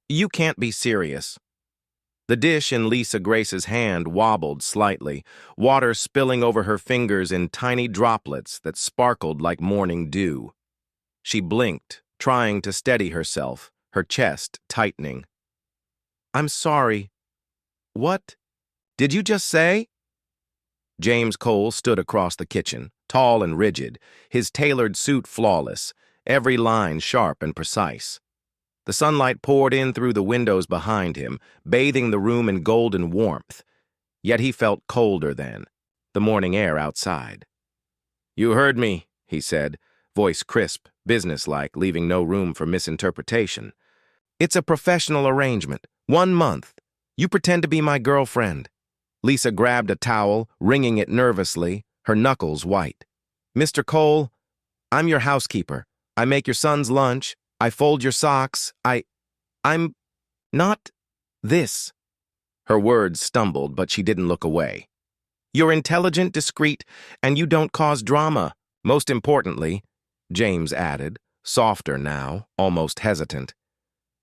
You can't be serious. The dish in Lisa Grace's hand wobbled slightly, water spilling over her fingers in tiny droplets that sparkled like morning dew. She blinked, trying to steady herself, her chest tightening. I'm sorry. What did you just say? James Cole stood across the kitchen, tall and rigid, his tailored suit flawless, every line sharp and precise. The sunlight poured in through the windows behind him, bathing the room in golden warmth. Yet he felt colder then, the morning air outside. You heard me, he said, voice crisp, businesslike, leaving no room for misinterpretation. It's a professional arrangement. 1 month. You pretend to be my girlfriend. Lisa grabbed a towel, wringing it nervously, her knuckles white. Mr. Cole, I'm your housekeeper. I make your son's lunch. I fold your socks. I'm not this. Her words stumbled, but she didn't look away. You're intelligent, discreet, and you don't cause drama. Most importantly, James added, softer now, almost hesitant.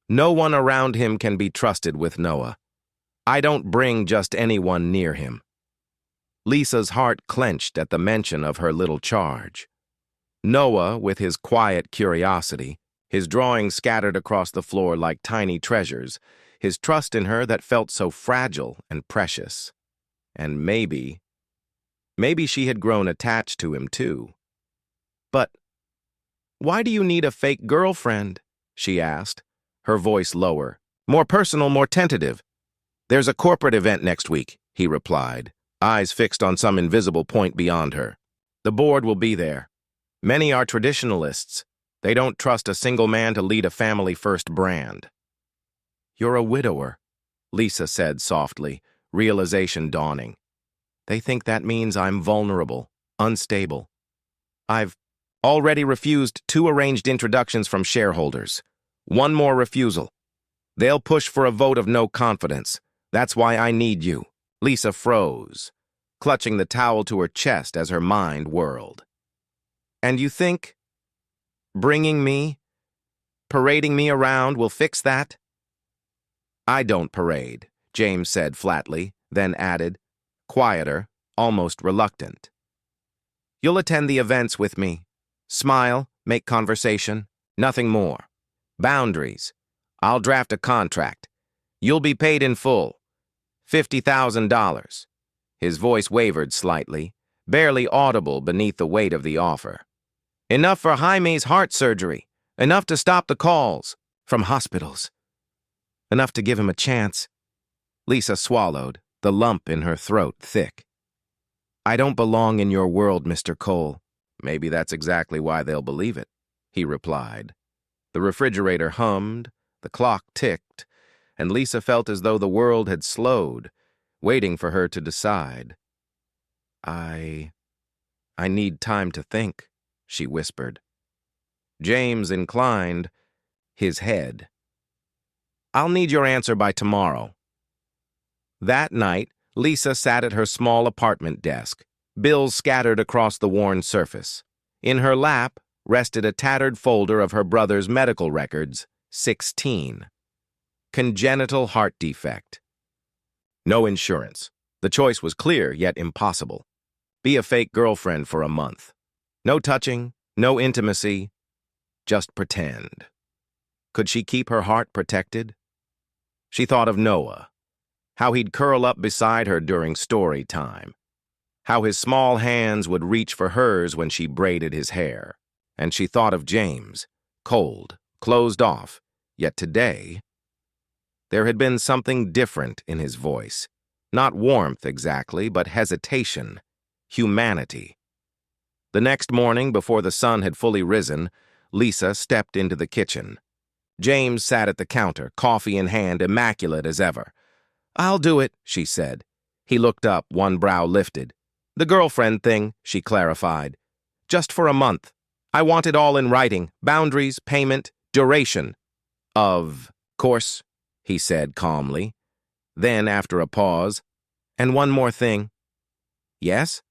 No one around him can be trusted with Noah. I don't bring just anyone near him. Lisa's heart clenched at the mention of her little charge. Noah, with his quiet curiosity, his drawings scattered across the floor like tiny treasures, his trust in her that felt so fragile and precious. And maybe she had grown attached to him too. But why do you need a fake girlfriend? She asked, her voice lower, more personal, more tentative. There's a corporate event next week, he replied, eyes fixed on some invisible point beyond her. The board will be there. Many are traditionalists. They don't trust a single man to lead a family-first brand. You're a widower, Lisa said softly, realization dawning. They think that means I'm vulnerable, unstable. I've already refused 2 arranged introductions from shareholders. 1 more refusal. They'll push for a vote of no confidence. That's why I need you. Lisa froze, clutching the towel to her chest as her mind whirled. And you think bringing me, parading me around will fix that? I don't parade, James said flatly, then added, quieter, almost reluctant. You'll attend the events with me. Smile, make conversation, nothing more. Boundaries. I'll draft a contract. You'll be paid in full. $50,000. His voice wavered slightly, barely audible beneath the weight of the offer. Enough for Jaime's heart surgery. Enough to stop the calls from hospitals. Enough to give him a chance. Lisa swallowed, the lump in her throat thick. I don't belong in your world, Mr. Cole. Maybe that's exactly why they'll believe it, he replied. The refrigerator hummed, the clock ticked, and Lisa felt as though the world had slowed, waiting for her to decide. I need time to think, she whispered. James inclined his head. I'll need your answer by tomorrow. That night, Lisa sat at her small apartment desk, bills scattered across the worn surface. In her lap rested a tattered folder of her brother's medical records, 16. Congenital heart defect. No insurance. The choice was clear, yet impossible. Be a fake girlfriend for a month. No touching, no intimacy, just pretend. Could she keep her heart protected? She thought of Noah, how he'd curl up beside her during story time, how his small hands would reach for hers when she braided his hair. And she thought of James, cold, closed off, yet today, there had been something different in his voice. Not warmth exactly, but hesitation, humanity. The next morning, before the sun had fully risen, Lisa stepped into the kitchen. James sat at the counter, coffee in hand, immaculate as ever. I'll do it, she said. He looked up, one brow lifted. The girlfriend thing, she clarified. Just for a month. I want it all in writing, boundaries, payment, duration. Of course, he said calmly. Then, after a pause, and one more thing. Yes?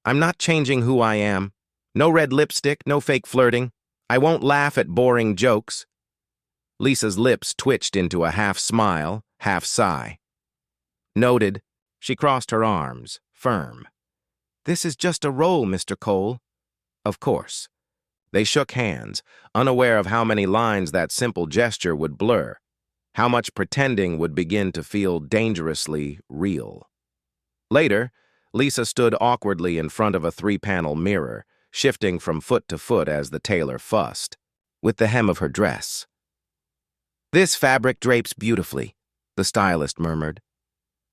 I'm not changing who I am. No red lipstick, no fake flirting. I won't laugh at boring jokes. Lisa's lips twitched into a half smile, half sigh. Noted. She crossed her arms, firm. This is just a role, Mr. Cole. Of course. They shook hands, unaware of how many lines that simple gesture would blur, how much pretending would begin to feel dangerously real. Later, Lisa stood awkwardly in front of a three-panel mirror, shifting from foot to foot as the tailor fussed, with the hem of her dress. This fabric drapes beautifully, the stylist murmured.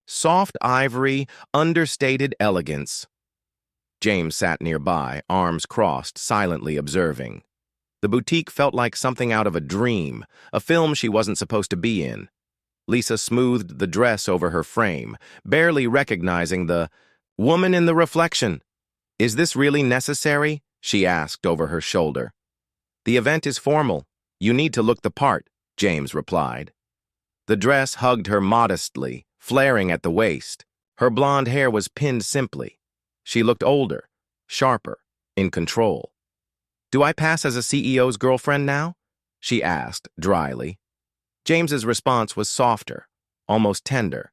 Soft ivory, understated elegance. James sat nearby, arms crossed, silently observing. The boutique felt like something out of a dream, a film she wasn't supposed to be in. Lisa smoothed the dress over her frame, barely recognizing the woman in the reflection. Is this really necessary? She asked over her shoulder. The event is formal. You need to look the part, James replied. The dress hugged her modestly, flaring at the waist. Her blonde hair was pinned simply. She looked older, sharper, in control. Do I pass as a CEO's girlfriend now? She asked, dryly. James's response was softer, almost tender.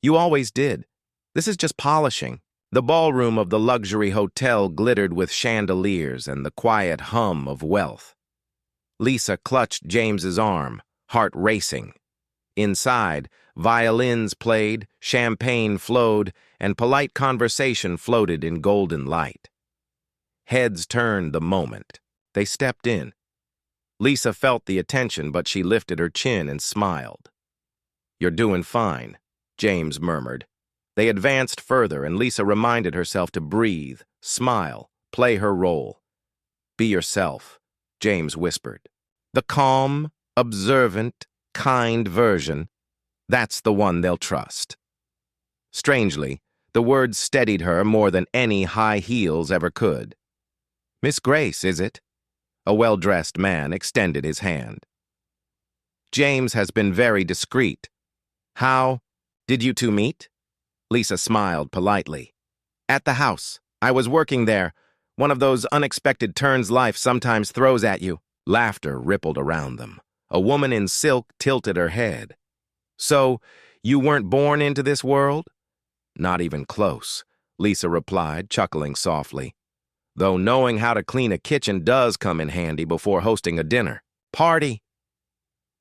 You always did. This is just polishing. The ballroom of the luxury hotel glittered with chandeliers and the quiet hum of wealth. Lisa clutched James's arm, heart racing. Inside, violins played, champagne flowed, and polite conversation floated in golden light. Heads turned the moment. They stepped in. Lisa felt the attention, but she lifted her chin and smiled. You're doing fine, James murmured. They advanced further, and Lisa reminded herself to breathe, smile, play her role. Be yourself, James whispered. The calm, observant, kind version, that's the one they'll trust. Strangely, the words steadied her more than any high heels ever could. Miss Grace, is it? A well-dressed man extended his hand. James has been very discreet. How did you two meet? Lisa smiled politely. At the house. I was working there. One of those unexpected turns life sometimes throws at you. Laughter rippled around them. A woman in silk tilted her head. So, you weren't born into this world? Not even close, Lisa replied, chuckling softly. Though knowing how to clean a kitchen does come in handy before hosting a dinner. Party!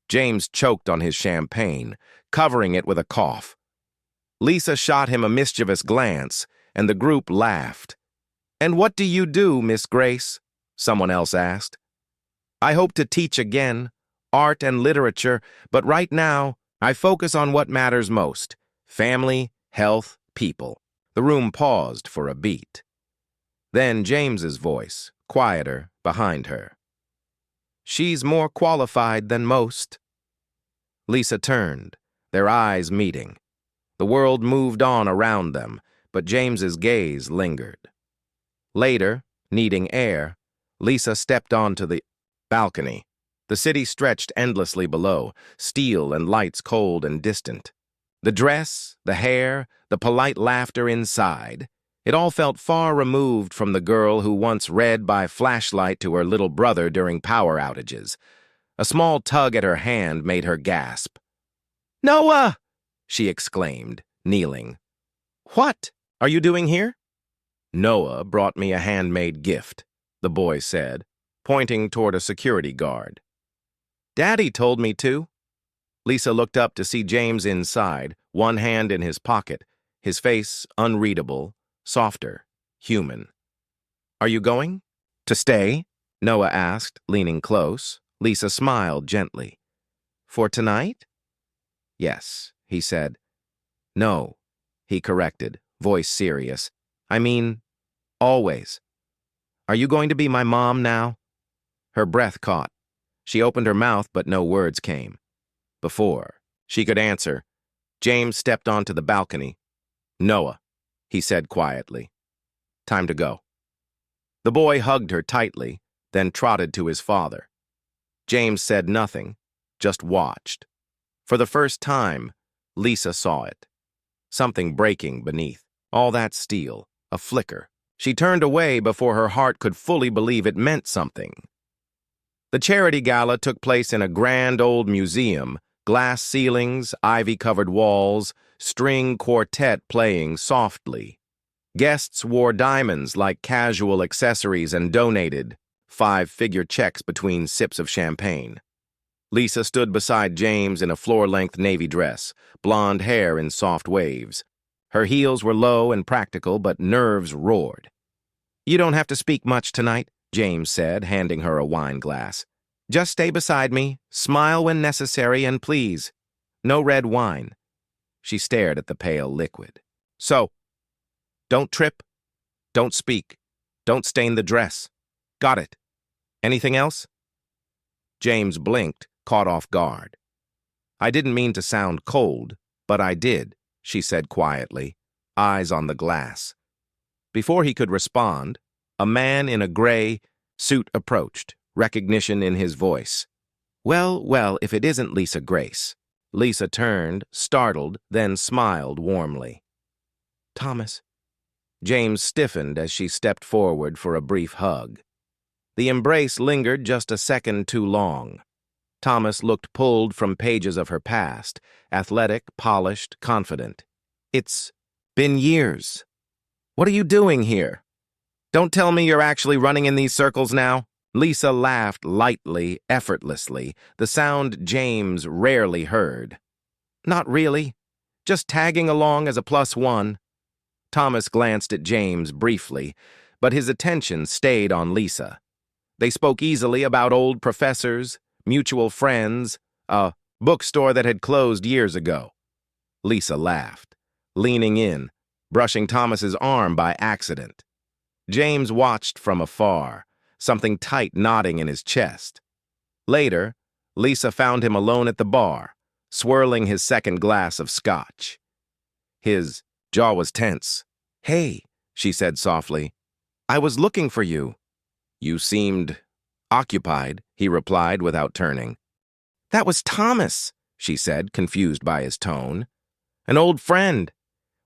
James choked on his champagne, covering it with a cough. Lisa shot him a mischievous glance, and the group laughed. And what do you do, Miss Grace? Someone else asked. I hope to teach again, art and literature, but right now, I focus on what matters most, family, health, people. The room paused for a beat. Then James's voice, quieter, behind her. She's more qualified than most. Lisa turned, their eyes meeting. The world moved on around them, but James's gaze lingered. Later, needing air, Lisa stepped onto the balcony. The city stretched endlessly below, steel and lights cold and distant. The dress, the hair, the polite laughter inside, it all felt far removed from the girl who once read by flashlight to her little brother during power outages. A small tug at her hand made her gasp. Noah! She exclaimed, kneeling. What are you doing here? Noah brought me a handmade gift, the boy said, pointing toward a security guard. Daddy told me to. Lisa looked up to see James inside, one hand in his pocket, his face unreadable, softer, human. Are you going? To stay? Noah asked, leaning close. Lisa smiled gently. For tonight? Yes, he said. No, he corrected, voice serious. I mean, always. Are you going to be my mom now? Her breath caught. She opened her mouth, but no words came. Before she could answer, James stepped onto the balcony. Noah, he said quietly. Time to go. The boy hugged her tightly, then trotted to his father. James said nothing, just watched. For the first time, Lisa saw it. Something breaking beneath, all that steel, a flicker. She turned away before her heart could fully believe it meant something. The charity gala took place in a grand old museum, glass ceilings, ivy-covered walls, string quartet playing softly. Guests wore diamonds like casual accessories and donated five-figure checks between sips of champagne. Lisa stood beside James in a floor-length navy dress, blonde hair in soft waves. Her heels were low and practical, but nerves roared. "You don't have to speak much tonight," James said, handing her a wine glass. "Just stay beside me, smile when necessary, and please, no red wine." She stared at the pale liquid. "So, don't trip, don't speak, don't stain the dress. Got it. Anything else?" James blinked, caught off guard. "I didn't mean to sound cold, but I did," she said quietly, eyes on the glass. Before he could respond, a man in a gray suit approached, recognition in his voice. "Well, well, if it isn't Lisa Grace." Lisa turned, startled, then smiled warmly. "Thomas." James stiffened as she stepped forward for a brief hug. The embrace lingered just a second too long. Thomas looked pulled from pages of her past, athletic, polished, confident. "It's been years. What are you doing here? Don't tell me you're actually running in these circles now." Lisa laughed lightly, effortlessly, the sound James rarely heard. "Not really. Just tagging along as a +1. Thomas glanced at James briefly, but his attention stayed on Lisa. They spoke easily about old professors, mutual friends, a bookstore that had closed years ago. Lisa laughed, leaning in, brushing Thomas's arm by accident. James watched from afar, something tight knotting in his chest. Later, Lisa found him alone at the bar, swirling his second glass of scotch. His jaw was tense. "Hey," she said softly, "I was looking for you." "You seemed occupied," he replied without turning. "That was Thomas," she said, confused by his tone. "An old friend.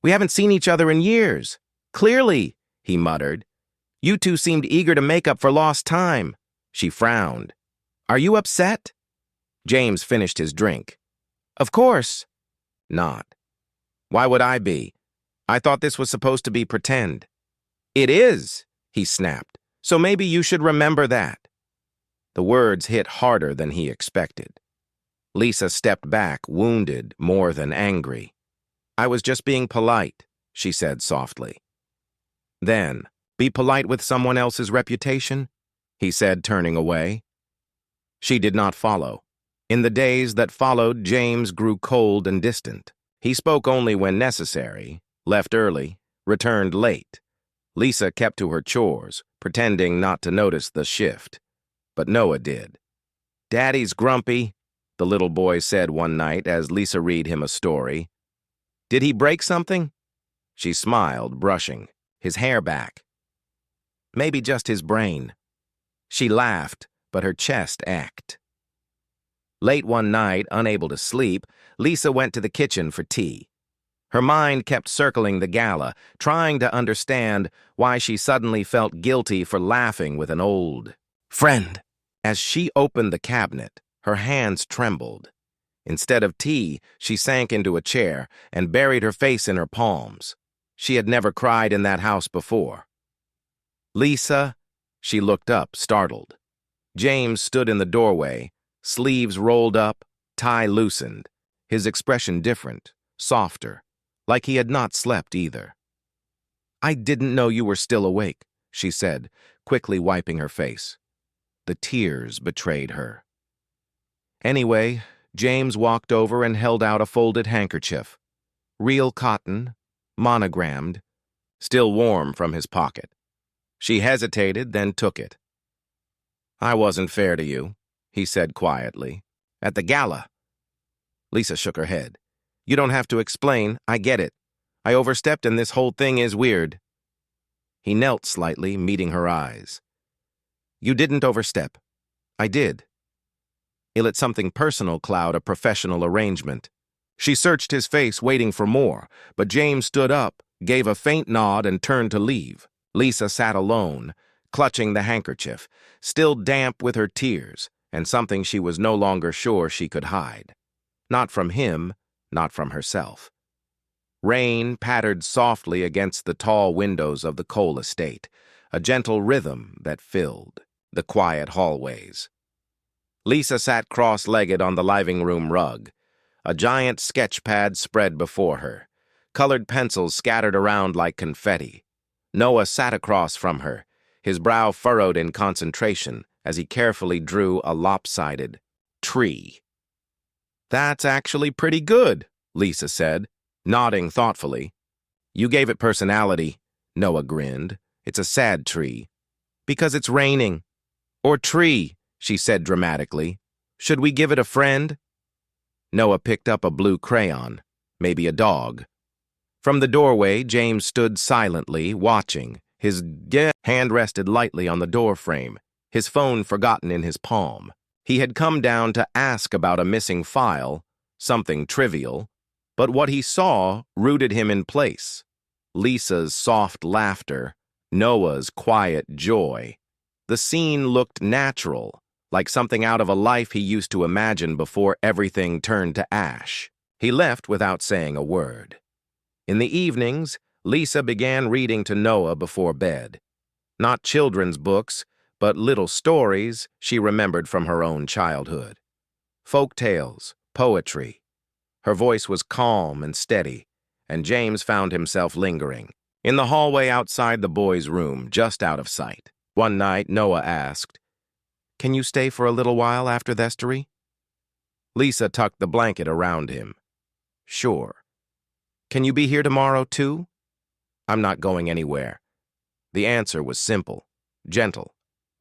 We haven't seen each other in years." "Clearly," he muttered. "You two seemed eager to make up for lost time." She frowned. "Are you upset?" James finished his drink. "Of course." "Not. Why would I be? I thought this was supposed to be pretend." "It is," he snapped. "So maybe you should remember that." The words hit harder than he expected. Lisa stepped back, wounded more than angry. "I was just being polite," she said softly. "Then, be polite with someone else's reputation?" he said, turning away. She did not follow. In the days that followed, James grew cold and distant. He spoke only when necessary, left early, returned late. Lisa kept to her chores, pretending not to notice the shift. But Noah did. "Daddy's grumpy," the little boy said one night as Lisa read him a story. "Did he break something?" She smiled, brushing his hair back. "Maybe just his brain." She laughed, but her chest ached. Late one night, unable to sleep, Lisa went to the kitchen for tea. Her mind kept circling the gala, trying to understand why she suddenly felt guilty for laughing with an old friend. As she opened the cabinet, her hands trembled. Instead of tea, she sank into a chair and buried her face in her palms. She had never cried in that house before. "Lisa," she looked up, startled. James stood in the doorway, sleeves rolled up, tie loosened, his expression different, softer, like he had not slept either. "I didn't know you were still awake," she said, quickly wiping her face. The tears betrayed her. Anyway, James walked over and held out a folded handkerchief. Real cotton, monogrammed, still warm from his pocket. She hesitated, then took it. "I wasn't fair to you," he said quietly. "At the gala." Lisa shook her head. "You don't have to explain, I get it. I overstepped and this whole thing is weird." He knelt slightly, meeting her eyes. "You didn't overstep. I did. You let something personal cloud a professional arrangement." She searched his face, waiting for more, but James stood up, gave a faint nod, and turned to leave. Lisa sat alone, clutching the handkerchief, still damp with her tears, and something she was no longer sure she could hide. Not from him, not from herself. Rain pattered softly against the tall windows of the Cole estate, a gentle rhythm that filled the quiet hallways. Lisa sat cross-legged on the living room rug, a giant sketch pad spread before her, colored pencils scattered around like confetti. Noah sat across from her, his brow furrowed in concentration as he carefully drew a lopsided tree. "That's actually pretty good," Lisa said, nodding thoughtfully. "You gave it personality," Noah grinned. "It's a sad tree. Because it's raining." "Or tree," she said dramatically. "Should we give it a friend?" Noah picked up a blue crayon, maybe a dog. From the doorway, James stood silently, watching. His hand rested lightly on the doorframe, his phone forgotten in his palm. He had come down to ask about a missing file, something trivial, but what he saw rooted him in place. Lisa's soft laughter, Noah's quiet joy. The scene looked natural, like something out of a life he used to imagine before everything turned to ash. He left without saying a word. In the evenings, Lisa began reading to Noah before bed. Not children's books, but little stories she remembered from her own childhood. Folk tales, poetry. Her voice was calm and steady, and James found himself lingering. In the hallway outside the boys' room, just out of sight. One night, Noah asked, "Can you stay for a little while after thestory?" Lisa tucked the blanket around him. "Sure." "Can you be here tomorrow, too?" "I'm not going anywhere." The answer was simple, gentle,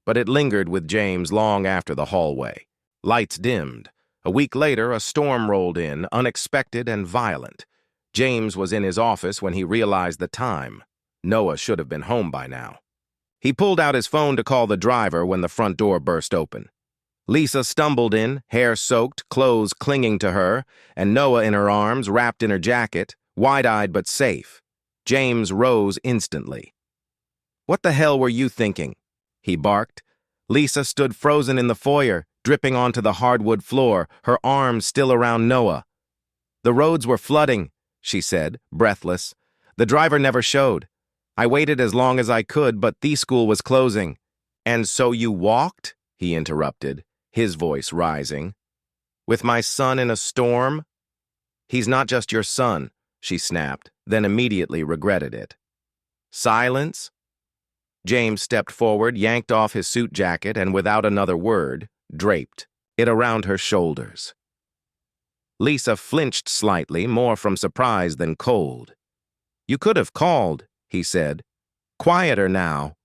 but it lingered with James long after the hallway. Lights dimmed. A week later, a storm rolled in, unexpected and violent. James was in his office when he realized the time. Noah should have been home by now. He pulled out his phone to call the driver when the front door burst open. Lisa stumbled in, hair soaked, clothes clinging to her, and Noah in her arms, wrapped in her jacket, wide-eyed but safe. James rose instantly. "What the hell were you thinking?" he barked. Lisa stood frozen in the foyer, dripping onto the hardwood floor, her arms still around Noah. "The roads were flooding," she said, breathless. "The driver never showed. I waited as long as I could, but the school was closing." "And so you walked?" he interrupted, his voice rising. "With my son in a storm?" "He's not just your son," she snapped, then immediately regretted it. "Silence?" James stepped forward, yanked off his suit jacket, and without another word, draped it around her shoulders. Lisa flinched slightly, more from surprise than cold. "You could have called," he said. "Quieter now."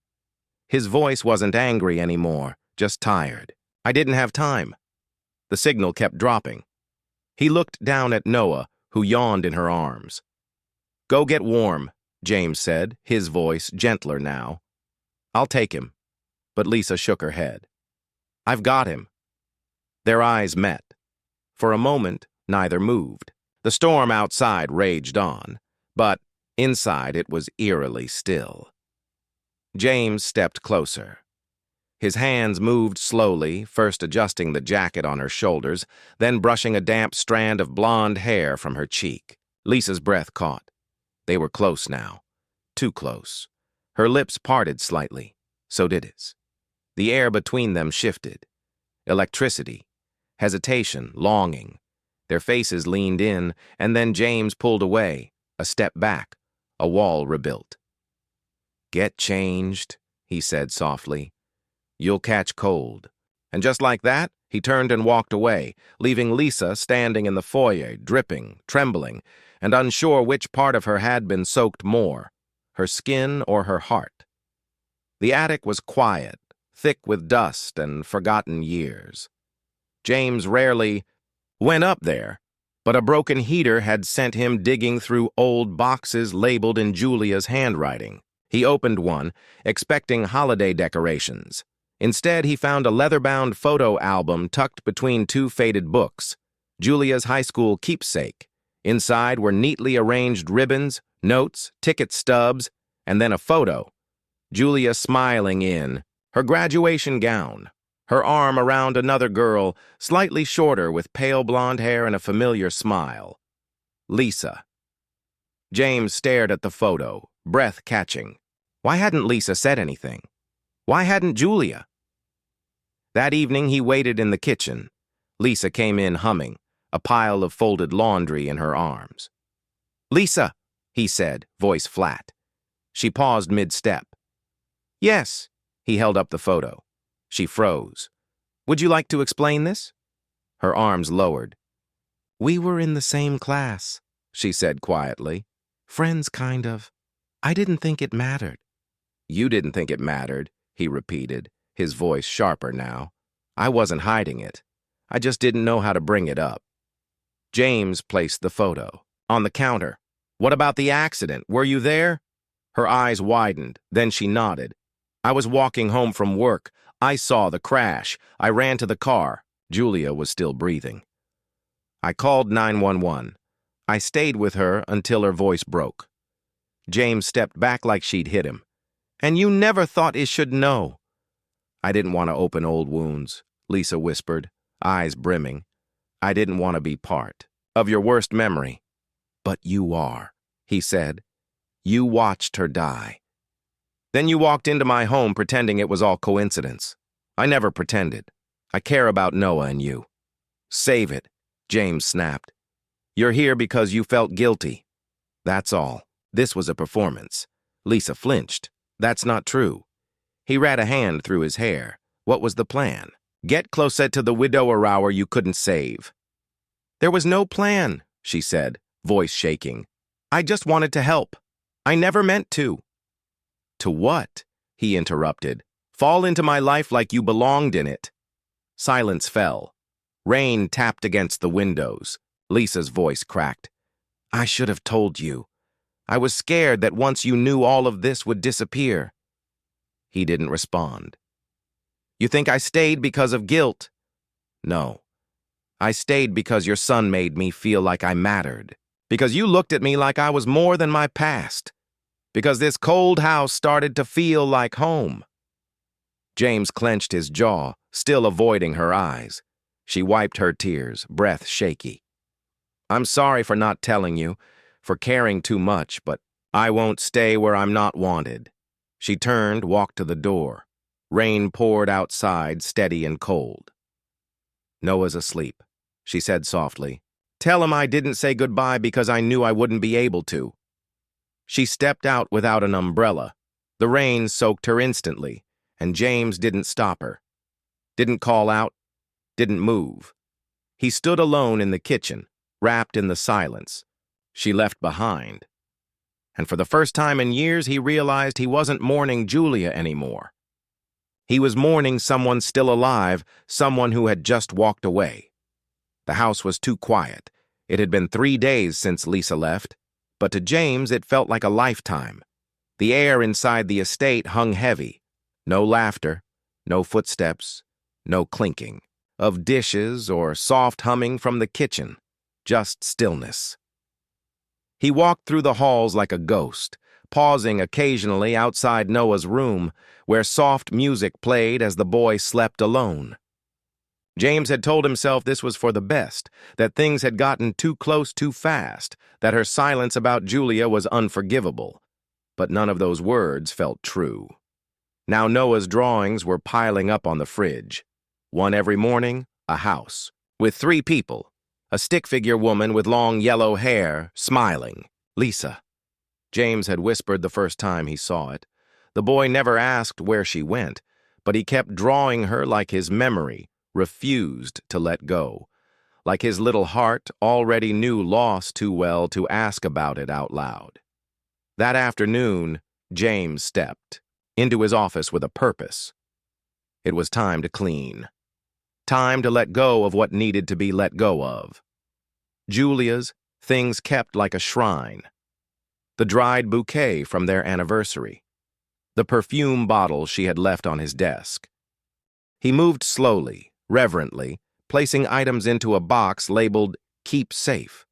His voice wasn't angry anymore, just tired. "I didn't have time." The signal kept dropping. He looked down at Noah, who yawned in her arms. "Go get warm," James said, his voice gentler now. "I'll take him." But Lisa shook her head. "I've got him." Their eyes met. For a moment, neither moved. The storm outside raged on, but inside it was eerily still. James stepped closer. His hands moved slowly, first adjusting the jacket on her shoulders, then brushing a damp strand of blonde hair from her cheek. Lisa's breath caught. They were close now. Too close. Her lips parted slightly. So did his. The air between them shifted. Electricity. Hesitation. Longing. Their faces leaned in, and then James pulled away, a step back, a wall rebuilt. "Get changed," he said softly. "You'll catch cold." And just like that, he turned and walked away, leaving Lisa standing in the foyer, dripping, trembling, and unsure which part of her had been soaked more, her skin or her heart. The attic was quiet, thick with dust and forgotten years. James rarely went up there, but a broken heater had sent him digging through old boxes labeled in Julia's handwriting. He opened one, expecting holiday decorations. Instead, he found a leather-bound photo album tucked between two faded books, Julia's high school keepsake. Inside were neatly arranged ribbons, notes, ticket stubs, and then a photo. Julia smiling in her graduation gown, her arm around another girl, slightly shorter with pale blonde hair and a familiar smile. Lisa. James stared at the photo, breath catching. Why hadn't Lisa said anything? Why hadn't Julia? That evening he waited in the kitchen. Lisa came in humming, a pile of folded laundry in her arms. "Lisa," he said, voice flat. She paused mid-step. "Yes." He held up the photo. She froze. "Would you like to explain this?" Her arms lowered. "We were in the same class," she said quietly. "Friends, kind of. I didn't think it mattered." "You didn't think it mattered," he repeated, his voice sharper now. "I wasn't hiding it. I just didn't know how to bring it up." James placed the photo on the counter. "What about the accident? Were you there?" Her eyes widened, then she nodded. "I was walking home from work. I saw the crash. I ran to the car." Julia was still breathing. "I called 911. I stayed with her until her voice broke." James stepped back like she'd hit him. "And you never thought it should know." "I didn't want to open old wounds," Lisa whispered, eyes brimming. "I didn't want to be part of your worst memory." "But you are," he said. "You watched her die. Then you walked into my home pretending it was all coincidence. I never pretended. I care about Noah and you." "Save it," James snapped. "You're here because you felt guilty. That's all. This was a performance." Lisa flinched. "That's not true." He ran a hand through his hair. "What was the plan? Get closer to the widower hour you couldn't save." "There was no plan," she said, voice shaking. "I just wanted to help. I never meant to." "To what?" he interrupted. "Fall into my life like you belonged in it." Silence fell. Rain tapped against the windows. Lisa's voice cracked. "I should have told you. I was scared that once you knew all of this would disappear." He didn't respond. "You think I stayed because of guilt?" "No. I stayed because your son made me feel like I mattered. Because you looked at me like I was more than my past. Because this cold house started to feel like home." James clenched his jaw, still avoiding her eyes. She wiped her tears, breath shaky. "I'm sorry for not telling you, for caring too much, but I won't stay where I'm not wanted." She turned, walked to the door. Rain poured outside, steady and cold. "Noah's asleep," she said softly. "Tell him I didn't say goodbye because I knew I wouldn't be able to." She stepped out without an umbrella. The rain soaked her instantly, and James didn't stop her. Didn't call out, didn't move. He stood alone in the kitchen, wrapped in the silence she left behind. And for the first time in years, he realized he wasn't mourning Julia anymore. He was mourning someone still alive, someone who had just walked away. The house was too quiet. It had been 3 days since Lisa left, but to James it felt like a lifetime. The air inside the estate hung heavy. No laughter, no footsteps, no clinking of dishes or soft humming from the kitchen, just stillness. He walked through the halls like a ghost, pausing occasionally outside Noah's room, where soft music played as the boy slept alone. James had told himself this was for the best, that things had gotten too close too fast, that her silence about Julia was unforgivable. But none of those words felt true. Now Noah's drawings were piling up on the fridge. One every morning, a house, with 3 people. A stick-figure woman with long yellow hair, smiling. "Lisa." James had whispered the first time he saw it. The boy never asked where she went, but he kept drawing her like his memory refused to let go, like his little heart already knew loss too well to ask about it out loud. That afternoon, James stepped into his office with a purpose. It was time to clean. Time to let go of what needed to be let go of. Julia's things kept like a shrine. The dried bouquet from their anniversary. The perfume bottle she had left on his desk. He moved slowly, reverently, placing items into a box labeled "Keep Safe."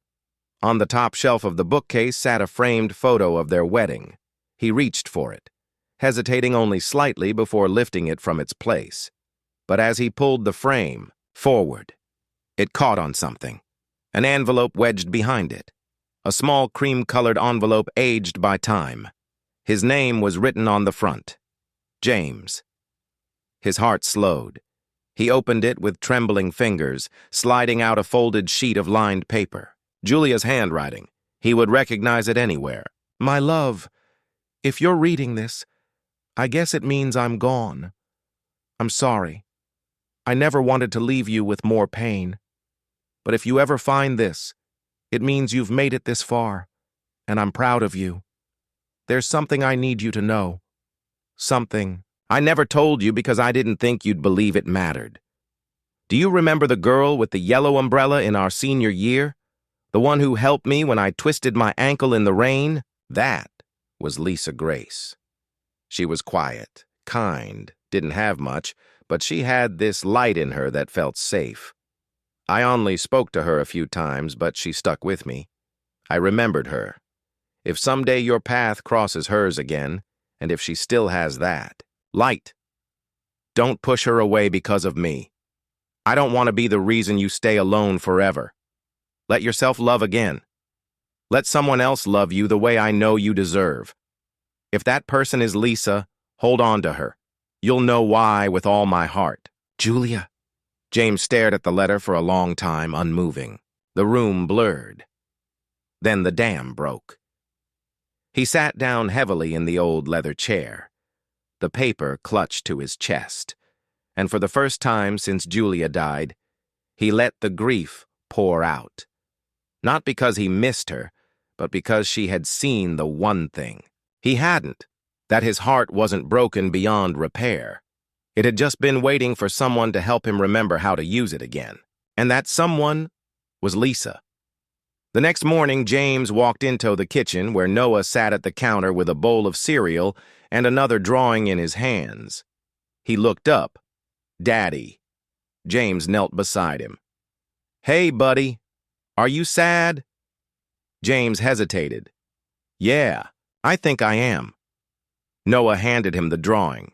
On the top shelf of the bookcase sat a framed photo of their wedding. He reached for it, hesitating only slightly before lifting it from its place. but as he pulled the frame forward, it caught on something. An envelope wedged behind it. A small cream-colored envelope aged by time. His name was written on the front. James. His heart slowed. He opened it with trembling fingers, sliding out a folded sheet of lined paper. Julia's handwriting. He would recognize it anywhere. My love, if you're reading this, I guess it means I'm gone. I'm sorry. I never wanted to leave you with more pain. But if you ever find this, it means you've made it this far, and I'm proud of you. There's something I need you to know. Something I never told you because I didn't think you'd believe it mattered. Do you remember the girl with the yellow umbrella in our senior year? The one who helped me when I twisted my ankle in the rain? That was Lisa Grace. She was quiet, kind, didn't have much, but she had this light in her that felt safe. I only spoke to her a few times, but she stuck with me. I remembered her. If someday your path crosses hers again, and if she still has that, light. Don't push her away because of me. I don't want to be the reason you stay alone forever. Let yourself love again. Let someone else love you the way I know you deserve. If that person is Lisa, hold on to her. You'll know why with all my heart. Julia. James stared at the letter for a long time, unmoving. The room blurred. Then the dam broke. He sat down heavily in the old leather chair. The paper clutched to his chest. And for the first time since Julia died, he let the grief pour out. Not because he missed her, but because she had seen the one thing. He hadn't, that his heart wasn't broken beyond repair. It had just been waiting for someone to help him remember how to use it again. And that someone was Lisa. The next morning, James walked into the kitchen where Noah sat at the counter with a bowl of cereal and another drawing in his hands. He looked up. Daddy. James knelt beside him. Hey, buddy. Are you sad? James hesitated. Yeah, I think I am. Noah handed him the drawing.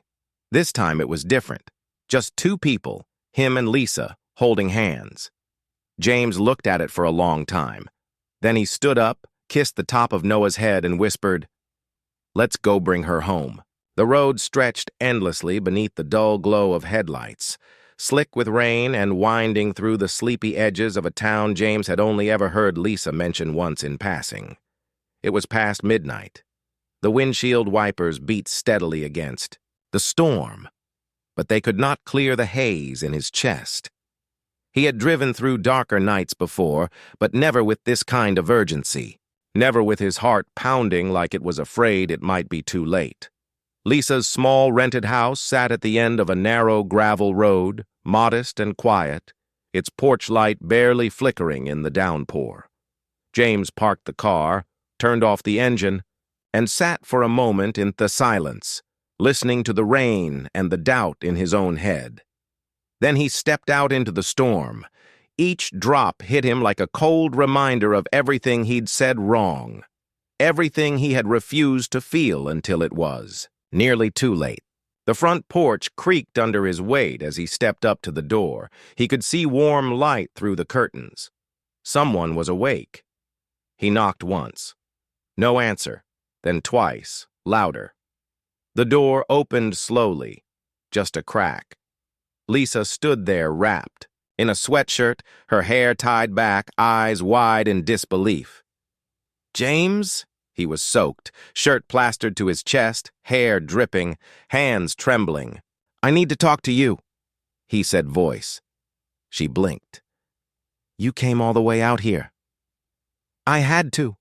This time it was different. Just two people, him and Lisa, holding hands. James looked at it for a long time. Then he stood up, kissed the top of Noah's head, and whispered, Let's go bring her home. The road stretched endlessly beneath the dull glow of headlights, slick with rain and winding through the sleepy edges of a town James had only ever heard Lisa mention once in passing. It was past midnight. The windshield wipers beat steadily against the storm, but they could not clear the haze in his chest. He had driven through darker nights before, but never with this kind of urgency, never with his heart pounding like it was afraid it might be too late. Lisa's small rented house sat at the end of a narrow gravel road, modest and quiet, its porch light barely flickering in the downpour. James parked the car, turned off the engine, and sat for a moment in the silence, listening to the rain and the doubt in his own head. Then he stepped out into the storm. Each drop hit him like a cold reminder of everything he'd said wrong, everything he had refused to feel until it was nearly too late. The front porch creaked under his weight as he stepped up to the door. He could see warm light through the curtains. Someone was awake. He knocked once. No answer. Then twice, louder. The door opened slowly, just a crack. Lisa stood there wrapped, in a sweatshirt, her hair tied back, eyes wide in disbelief. James? He was soaked, shirt plastered to his chest, hair dripping, hands trembling. I need to talk to you, he said voice. She blinked. You came all the way out here. I had to.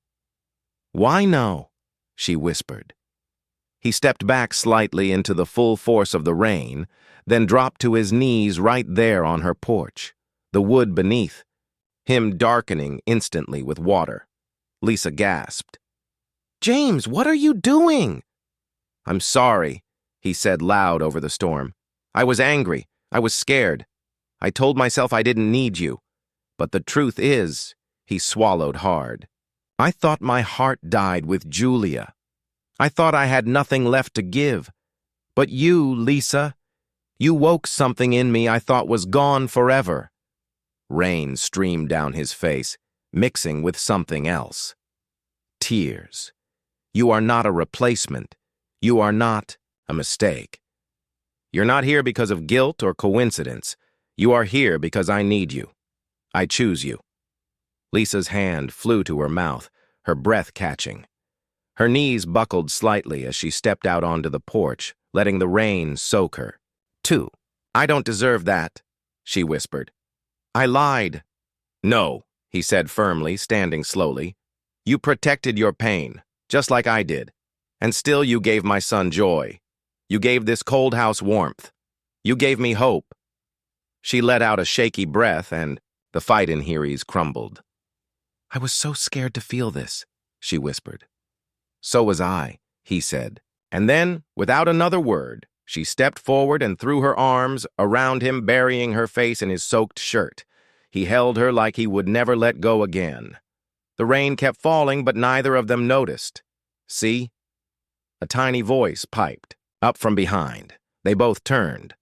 Why no? She whispered. He stepped back slightly into the full force of the rain, then dropped to his knees right there on her porch, the wood beneath, him darkening instantly with water. Lisa gasped. James, what are you doing? I'm sorry, he said loud over the storm. I was angry. I was scared. I told myself I didn't need you. But the truth is, he swallowed hard. I thought my heart died with Julia. I thought I had nothing left to give. But you, Lisa, You woke something in me I thought was gone forever. Rain streamed down his face, mixing with something else. Tears. You are not a replacement. You are not a mistake. You're not here because of guilt or coincidence. You are here because I need you. I choose you. Lisa's hand flew to her mouth, her breath catching. Her knees buckled slightly as she stepped out onto the porch, letting the rain soak her. "2. I don't deserve that," she whispered. "I lied." "No," he said firmly, standing slowly. "You protected your pain, just like I did. And still you gave my son joy. You gave this cold house warmth. You gave me hope." She let out a shaky breath, and the fight in Heary's crumbled. "I was so scared to feel this," she whispered. "So was I," he said. And then, without another word, she stepped forward and threw her arms around him, burying her face in his soaked shirt. He held her like he would never let go again. The rain kept falling, but neither of them noticed. "See?" A tiny voice piped, up from behind. They both turned.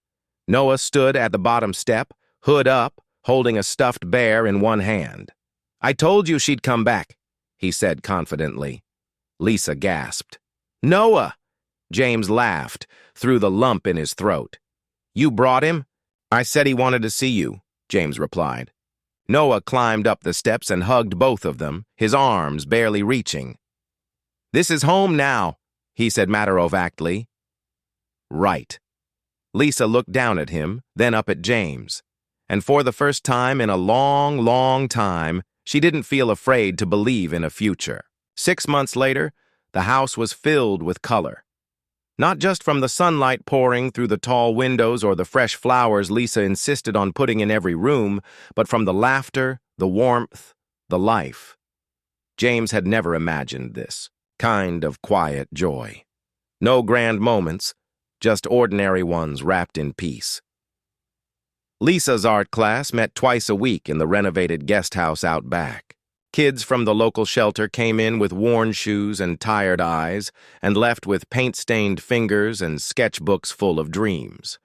Noah stood at the bottom step, hood up, holding a stuffed bear in one hand. "I told you she'd come back," he said confidently. Lisa gasped. "Noah!" James laughed through the lump in his throat. "You brought him?" "I said he wanted to see you," James replied. Noah climbed up the steps and hugged both of them, his arms barely reaching. "This is home now," he said matter-of-factly. "Right." Lisa looked down at him, then up at James. And for the first time in a long, long time, she didn't feel afraid to believe in a future. 6 months later, the house was filled with color. Not just from the sunlight pouring through the tall windows or the fresh flowers Lisa insisted on putting in every room, but from the laughter, the warmth, the life. James had never imagined this kind of quiet joy. No grand moments, just ordinary ones wrapped in peace. Lisa's art class met twice a week in the renovated guest house out back. Kids from the local shelter came in with worn shoes and tired eyes and left with paint-stained fingers and sketchbooks full of dreams.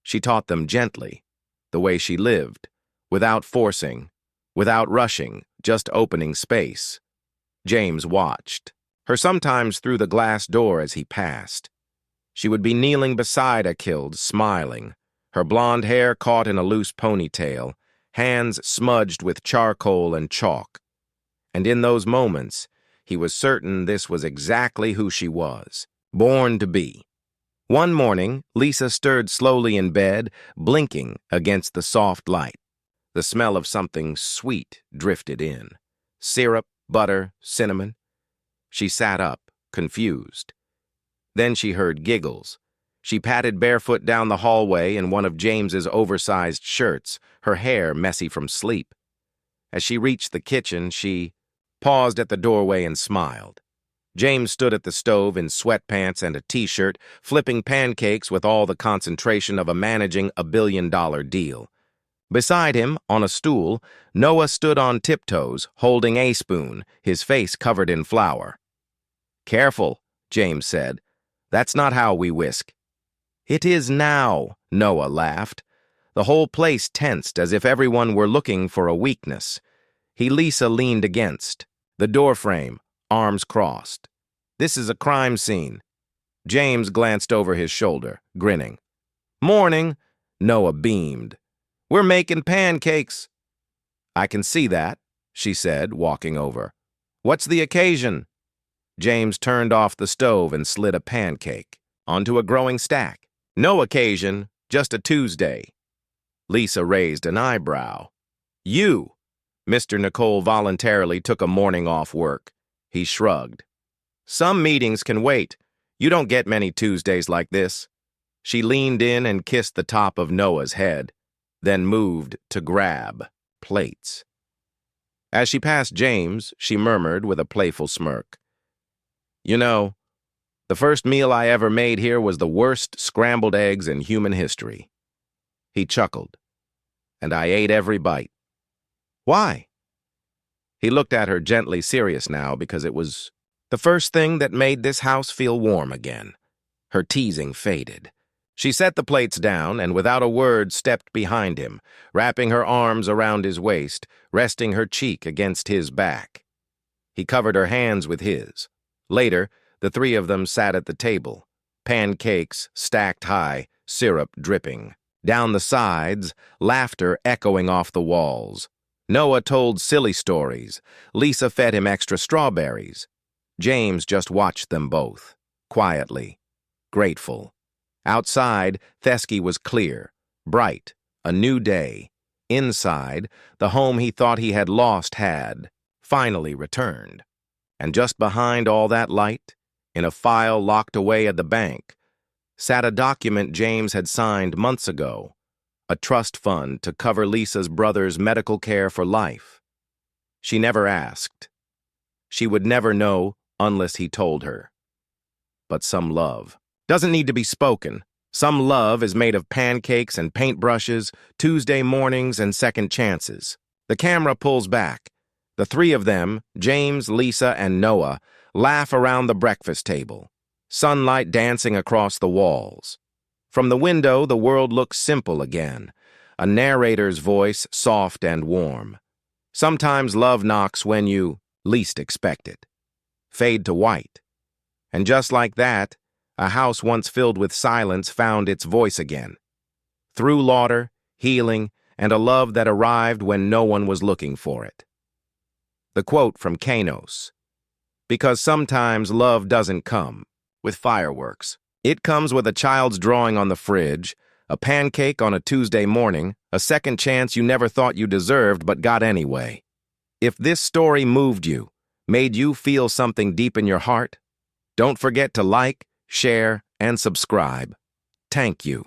She taught them gently, the way she lived, without forcing, without rushing, just opening space. James watched her sometimes through the glass door as he passed. She would be kneeling beside Achilde, smiling, her blonde hair caught in a loose ponytail, hands smudged with charcoal and chalk. And in those moments, he was certain this was exactly who she was, born to be. One morning, Lisa stirred slowly in bed, blinking against the soft light. The smell of something sweet drifted in. Syrup, butter, cinnamon. She sat up, confused. Then she heard giggles. She patted barefoot down the hallway in one of James's oversized shirts, her hair messy from sleep. As she reached the kitchen, she paused at the doorway and smiled. James stood at the stove in sweatpants and a t-shirt, flipping pancakes with all the concentration of a managing a billion-dollar deal. Beside him, on a stool, Noah stood on tiptoes, holding a spoon, his face covered in flour. "Careful," James said. "That's not how we whisk." "It is now," Noah laughed. The whole place tensed as if everyone were looking for a weakness. Lisa leaned against the doorframe, arms crossed. "This is a crime scene." James glanced over his shoulder, grinning. "Morning," Noah beamed. "We're making pancakes." "I can see that," she said, walking over. "What's the occasion?" James turned off the stove and slid a pancake onto a growing stack. "No occasion, just a Tuesday." Lisa raised an eyebrow. "You?" Mr. Nicole voluntarily took a morning off work. He shrugged. "Some meetings can wait. You don't get many Tuesdays like this." She leaned in and kissed the top of Noah's head, then moved to grab plates. As she passed James, she murmured with a playful smirk, "You know, the first meal I ever made here was the worst scrambled eggs in human history." He chuckled, "And I ate every bite." "Why?" He looked at her gently serious now because it was the first thing that made this house feel warm again. Her teasing faded. She set the plates down and without a word stepped behind him, wrapping her arms around his waist, resting her cheek against his back. He covered her hands with his. Later, the three of them sat at the table, pancakes stacked high, syrup dripping. Down the sides, laughter echoing off the walls. Noah told silly stories. Lisa fed him extra strawberries. James just watched them both, quietly, grateful. Outside, Thesky was clear, bright, a new day. Inside, the home he thought he had lost had finally returned. And just behind all that light, in a file locked away at the bank, sat a document James had signed months ago, a trust fund to cover Lisa's brother's medical care for life. She never asked. She would never know unless he told her. But some love doesn't need to be spoken. Some love is made of pancakes and paintbrushes, Tuesday mornings and second chances. The camera pulls back. The three of them, James, Lisa, and Noah, laugh around the breakfast table, sunlight dancing across the walls. From the window, the world looks simple again, a narrator's voice soft and warm. Sometimes love knocks when you least expect it. Fade to white. And just like that, a house once filled with silence found its voice again. Through laughter, healing, and a love that arrived when no one was looking for it. The quote from Kanos: "Because sometimes love doesn't come with fireworks. It comes with a child's drawing on the fridge, a pancake on a Tuesday morning, a second chance you never thought you deserved but got anyway." If this story moved you, made you feel something deep in your heart, don't forget to like, share, and subscribe. Thank you.